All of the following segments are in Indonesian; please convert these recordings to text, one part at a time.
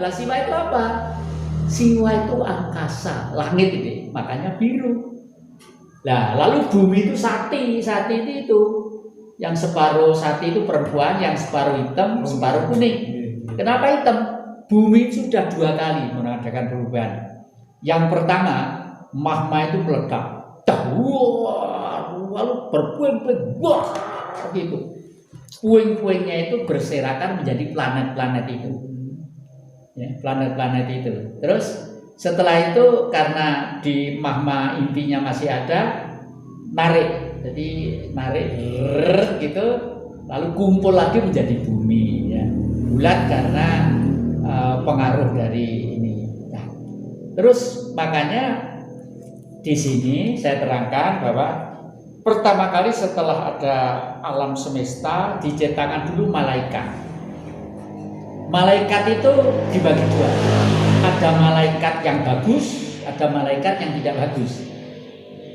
Lah Siwa itu apa? Siwa itu angkasa, langit ini, makanya biru. Nah, lalu bumi itu Sakti itu yang separuh Sakti itu perempuan, yang separuh hitam, separuh kuning. Kenapa hitam? Bumi sudah 2 kali mengadakan perubahan. Yang pertama, magma itu meledak, lalu berpuing-puing, wah, gitu. Puing-puingnya itu berserakan menjadi planet-planet itu, ya, planet-planet itu. Terus setelah itu karena di magma intinya masih ada, narik, jadi narik gitu, lalu kumpul lagi menjadi bumi, ya, bulat karena pengaruh dari ini. Nah, terus makanya di sini saya terangkan bahwa pertama kali setelah ada alam semesta diciptakan dulu malaikat. Malaikat itu dibagi 2. Ada malaikat yang bagus, ada malaikat yang tidak bagus.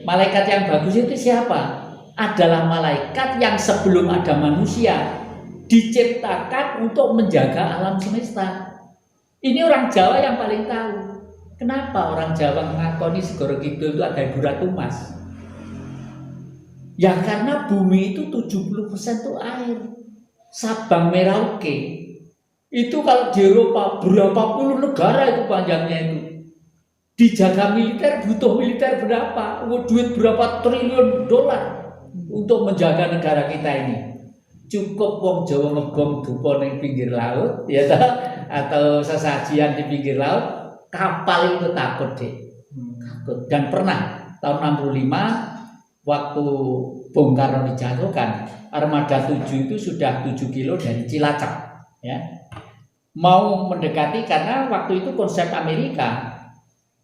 Malaikat yang bagus itu siapa? Adalah malaikat yang sebelum ada manusia diciptakan untuk menjaga alam semesta. Ini orang Jawa yang paling tahu. Kenapa orang Jawa mengakoni Segoro Kidul itu ada Burat Tumas? Ya karena bumi itu 70% itu air. Sabang Merauke itu kalau di Eropa berapa puluh negara itu panjangnya itu. Dijaga militer, butuh militer berapa? Duit berapa triliun dolar untuk menjaga negara kita ini. Cukup wong Jawa ngebom dupo ning pinggir laut, ya atau sesajian di pinggir laut, kapal itu takut deh. Takut. Dan pernah tahun 65 waktu Bung Karno dijatuhkan, armada 7 itu sudah 7 kilo dari Cilacap, ya. Mau mendekati karena waktu itu konsep Amerika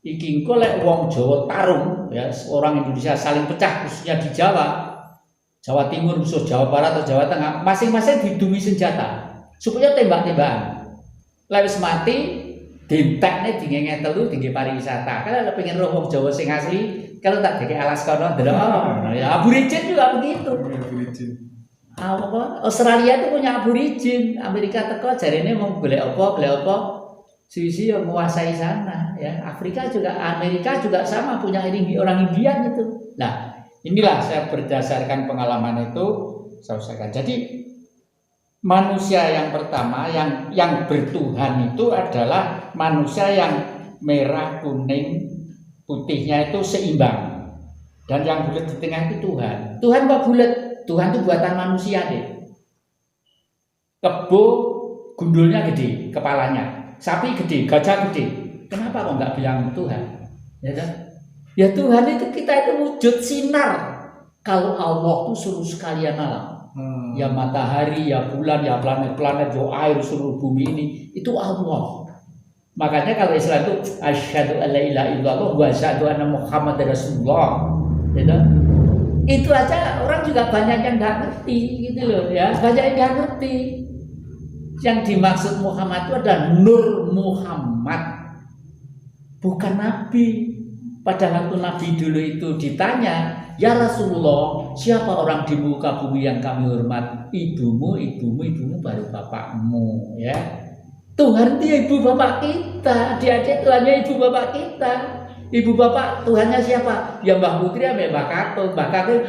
iki engko lek wong Jawa tarung, ya, orang Indonesia saling pecah khususnya di Jawa. Jawa Timur musuh Jawa Barat atau Jawa Tengah, masing-masing didungi senjata supaya tembak-tembakan. Lek wis mati dintekne dingenge telu dingge pariwisata. Kalau pengen roh wong Jawa sing asli, kalau tak dikek alas kono ndelok. Ya aborigin juga begitu. Australia itu punya aborigin, Amerika teko jarene mau golek apa, sisi yang menguasai sana, ya. Afrika juga, Amerika juga sama punya orang Indian itu. Nah, inilah saya berdasarkan pengalaman itu saya usahakan. Jadi manusia yang pertama yang bertuhan itu adalah manusia yang merah, kuning, putihnya itu seimbang. Dan yang bulat di tengah itu Tuhan. Tuhan kok bulat? Tuhan itu buatan manusia deh. Kebo gundulnya gede, kepalanya. Sapi gede, gajah gede. Kenapa kok nggak bilang Tuhan? Ya kan? Ya Tuhan itu kita itu wujud sinar. Kalau Allah itu seluruh sekalian alam, ya matahari, ya bulan, ya planet-planet, ya air, seluruh bumi ini, itu Allah. Makanya kalau Islam itu asyhadu alla ilaha illallah wa asyhadu anna Muhammadar Rasulullah. Gitu. Itu aja orang juga banyak yang nggak ngerti, gitu loh, ya. Banyak yang nggak ngerti. Yang dimaksud Muhammad itu adalah Nur Muhammad, bukan Nabi. Pada waktu Nabi dulu itu ditanya, ya Rasulullah, siapa orang di muka bumi yang kami hormat? Ibumu baru bapakmu, ya. Tuhan dia ibu bapak kita, dia Tuhannya ibu bapak kita. Ibu bapak Tuhannya siapa? Ya Mbah Putri, Mbah Kato,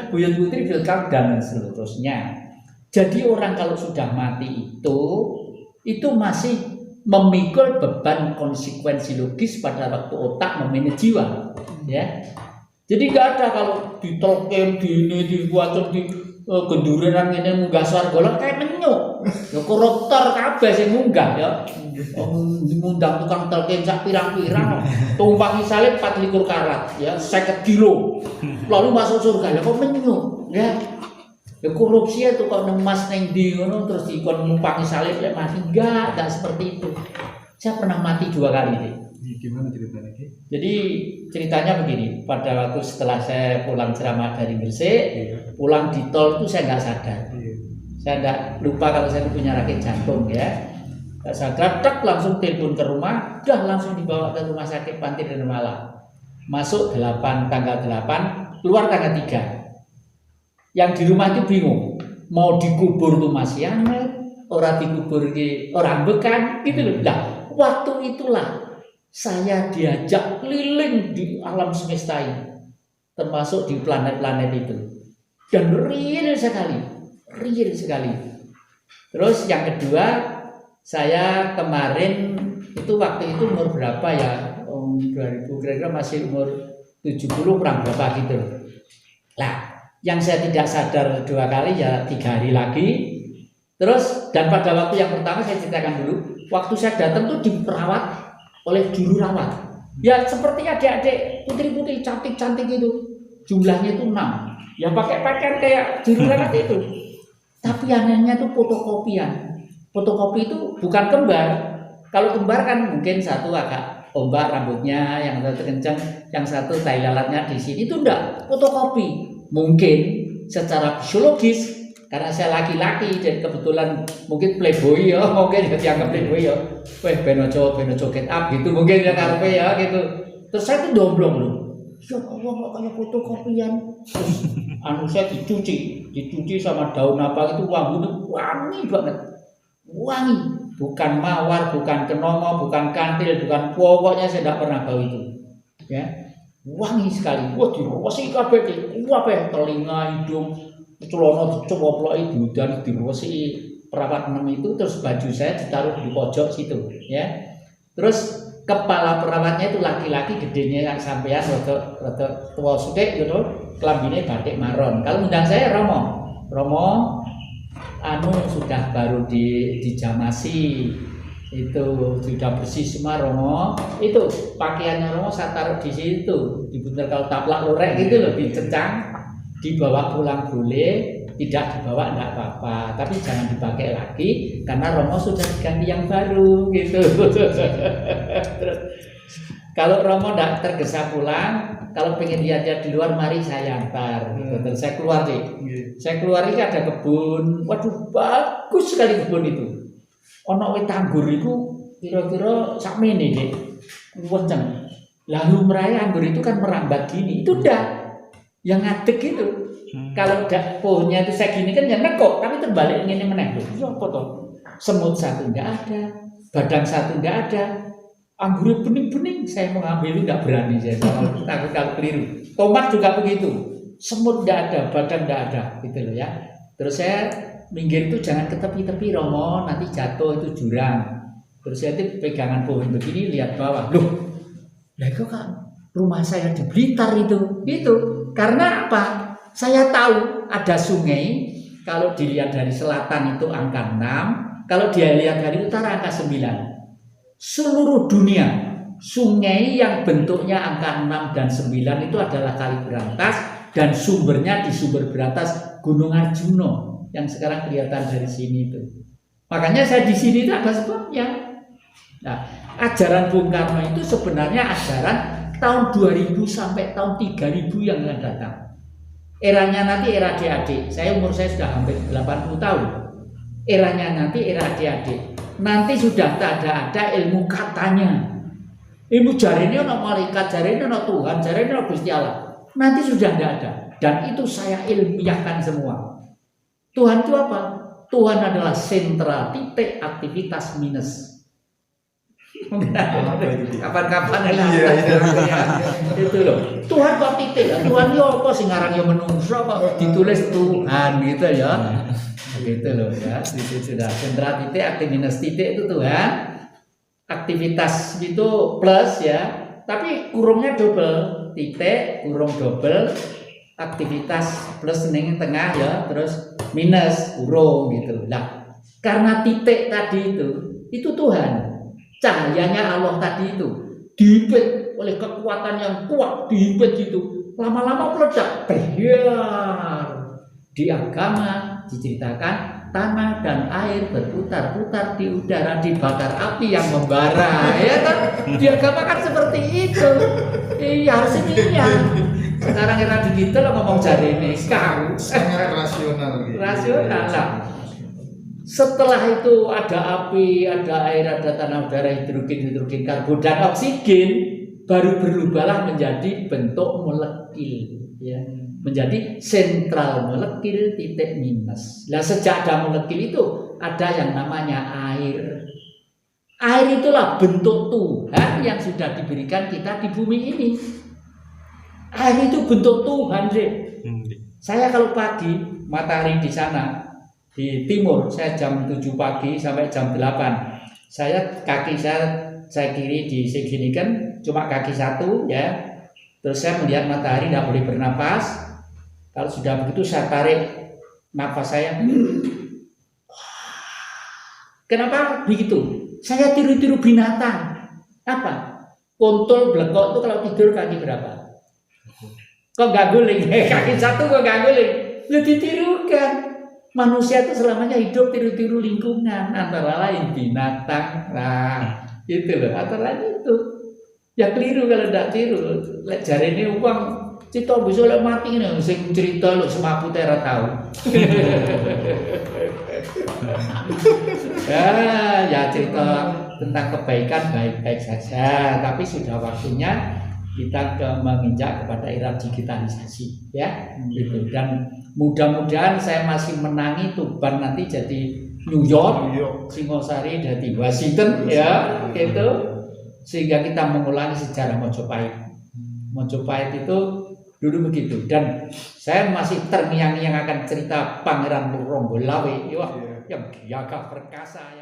Buyut Putri, Buyut Kato, dan seterusnya. Jadi orang kalau sudah mati itu masih memikul beban konsekuensi logis pada waktu otak memanage jiwa, ya. Jadi nggak ada kalau ditolken di ini dibuat di gendurenan ini munggah swarga kayak menyuk. Ya koruptor kabeh sing munggah, ya. Ngundang tukang tolken sak pirang-pirang, tumpangi salib 24 karat, ya 50 kilo. Lalu masuk surga, ya kok menyuk, ya. Ya korupsi itu kok nemas neng di ngono terus dikon numpangi salib ya mati, enggak seperti itu. Saya pernah mati 2 kali nih. Gimana ceritanya? Jadi ceritanya begini, pada waktu setelah saya pulang ceramah dari Gresik, pulang di tol itu saya nggak sadar. Saya nggak lupa kalau saya punya rakit jantung, ya. Nggak sadar, langsung telepon ke rumah, udah langsung dibawa ke rumah sakit Panti Denmala. Masuk tanggal 8, keluar tanggal 3. Yang di rumah itu bingung, mau dikubur tuh masih anget, orang dikubur orang bekan, gitu loh. Lah, waktu itulah saya diajak keliling di alam semesta ini, termasuk di planet-planet itu, dan real sekali. Terus yang kedua, saya kemarin itu waktu itu umur berapa ya? 2000 kira-kira masih umur 70 kurang berapa gitu. Lah, yang saya tidak sadar 2 kali ya 3 hari lagi. Terus dan pada waktu yang pertama saya ceritakan dulu, waktu saya datang tuh diperawat oleh juru rawat. Ya seperti adik-adik putri-putri cantik-cantik itu. Jumlahnya itu 6. Ya pakai pakaian kayak juru rawat itu. Tapi anehnya tuh fotokopian. Fotokopi itu bukan kembar. Kalau kembar kan mungkin satu agak ombak rambutnya, yang satu kencang, yang satu tai lalatnya di sini. Itu enggak, fotokopi. Mungkin secara fisiologis karena saya laki-laki dan kebetulan mungkin playboy ya, mungkin dianggap playboy ya. Weh benojo get up gitu mungkin ya karepe ya gitu. Terus saya tuh domblong loh. Ya Allah kok kayak fotokopian. Anu saya dicuci sama daun apa itu wangi banget. Wangi, bukan mawar, bukan kenongo, bukan kantil, bukan pokoknya saya tidak pernah bau itu. Ya. Wangi sekali. Wah, dirosiki kabeh iki. Kabeh telinga, hidung, celana dicoploki dan dirosiki perawat 6 itu, terus baju saya ditaruh di pojok situ, ya. Terus kepala perawatnya itu laki-laki gedenya yang sampean rada tua sithik gitu, klambine batik maron. Kalau undang saya Romo anu sudah baru dijamasi. Itu sudah bersih semua Romo. Itu pakaiannya Romo saya taruh di situ, diputar kalau taplak lorek gitu loh, dicecang, dibawa pulang boleh, tidak dibawa enggak apa-apa, tapi jangan dipakai lagi karena Romo sudah diganti yang baru gitu. Terus kalau Romo enggak tergesa pulang, kalau pengen lihat-lihat di luar mari saya antar gitu. Terus saya keluar ini ada kebun, waduh bagus sekali kebun itu. Ono wit anggur itu kira-kira sakmene Dik. Kenceng. Lalu meraya anggur itu kan merambat gini. Itu udah yang ngadeg itu. Kalau pohonnya itu segini kan ya nekok, tapi terbalik ngene meneh. Ya apa to? Semut satu enggak ada, badang satu enggak ada. Anggurnya bening-bening, saya mau ngambil itu enggak berani saya. Takut kalau keliru. Tomat juga begitu. Semut enggak ada, badang enggak ada, gitu loh ya. Terus saya minggir itu jangan ke tepi-tepi Romo, nanti jatuh itu jurang. Terus saya itu pegangan pohon begini lihat bawah. Loh, lah itu kan rumah saya di Blitar itu. Karena apa? Saya tahu ada sungai, kalau dilihat dari selatan itu angka 6, kalau dia lihat dari utara angka 9. Seluruh dunia sungai yang bentuknya angka 6 dan 9 itu adalah Kali Brantas dan sumbernya di sumber Brantas Gunung Arjuna yang sekarang kelihatan dari sini itu. Makanya saya di sini itu ada sebabnya. Nah, ajaran Bung Karno itu sebenarnya ajaran tahun 2000 sampai tahun 3000 yang akan datang. Eranya nanti era adik-adik. Umur saya sudah hampir 80 tahun. Eranya nanti era adik-adik. Nanti sudah tak ada ilmu katanya. Ilmu jarene ono malaikat, jarene ono Tuhan, jarene ono Gusti Allah. Nanti sudah tidak ada. Dan itu saya ilmiahkan semua. Tuhan itu apa? Tuhan adalah sentral titik aktivitas minus. Kapan-kapan itu loh. Tuhan kok titik? Tuhan itu apa sih ngarang yang menungso kok ditulis Tuhan gitu ya. Gitu loh ya. Itu sudah sentral titik aktivitas titik itu Tuhan. Aktivitas itu plus ya. Tapi kurungnya double, titik kurung double. Aktivitas plus ning tengah ya, terus minus kurung gitu. Nah, karena titik tadi itu Tuhan. Cahayanya Allah tadi itu dihimpit oleh kekuatan yang kuat, dihimpit gitu. Lama-lama meledak. Biar di agama diceritakan tanah dan air berputar-putar di udara, dibakar api yang membara. Ya kan? Di agama kan seperti itu. Iya, harus ini ya. Sekarang era digital ngomong jarene sekarang sangat rasional gitu. Rasional lah. Setelah itu ada api, ada air, ada tanah, udara, hidrogen, karbon dan oksigen, baru berubahlah menjadi bentuk molekul ya. Menjadi sentral molekul titik minus. Nah, sejak ada molekul itu ada yang namanya air. Air itulah bentuk Tuhan yang sudah diberikan kita di bumi ini. Air itu bentuk Tuhan, Dek. Saya kalau pagi matahari di sana di timur, saya jam 7 pagi sampai jam 8. Kaki saya kiri di sini kan cuma kaki satu ya. Terus saya melihat matahari, tidak boleh bernapas. Kalau sudah begitu saya tarik nafas saya. Kenapa begitu? Saya tiru-tiru binatang. Apa? Kontol blekok itu kalau tidur kaki berapa? Kok gak guling? Kaki satu kok gak guling? Lu ditirukan. Manusia itu selamanya hidup tiru-tiru lingkungan, antara lain binatang. Nah, itu loh, antara lain itu. Ya keliru kalau tidak tiru. Lek jari ini uang cita bisa lek mati nih, sing cerita lo semaput era tahu. Ya cerita tentang kebaikan baik-baik saja, tapi sudah waktunya kita menginjak kepada era digitalisasi, ya, gitu. Dan mudah-mudahan saya masih menangi Tuban nanti jadi New York, Singosari jadi Washington, ya, gitu. Sehingga kita mengulangi sejarah Mojopahit. Mojopahit itu dulu begitu. Dan saya masih terngiang-ngiang akan cerita Pangeran Ronggolawe, yang gagah perkasa.